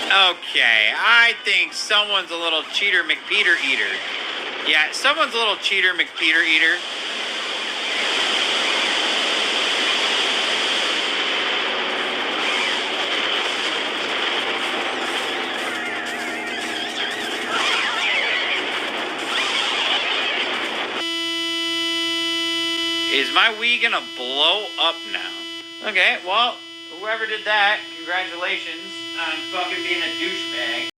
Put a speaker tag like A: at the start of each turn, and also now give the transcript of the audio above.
A: Okay, I think someone's a little cheater McPeter eater. Yeah, someone's a little cheater McPeter eater. Is my Wii gonna blow up now? Okay, well, whoever did that, congratulations on fucking being a douchebag.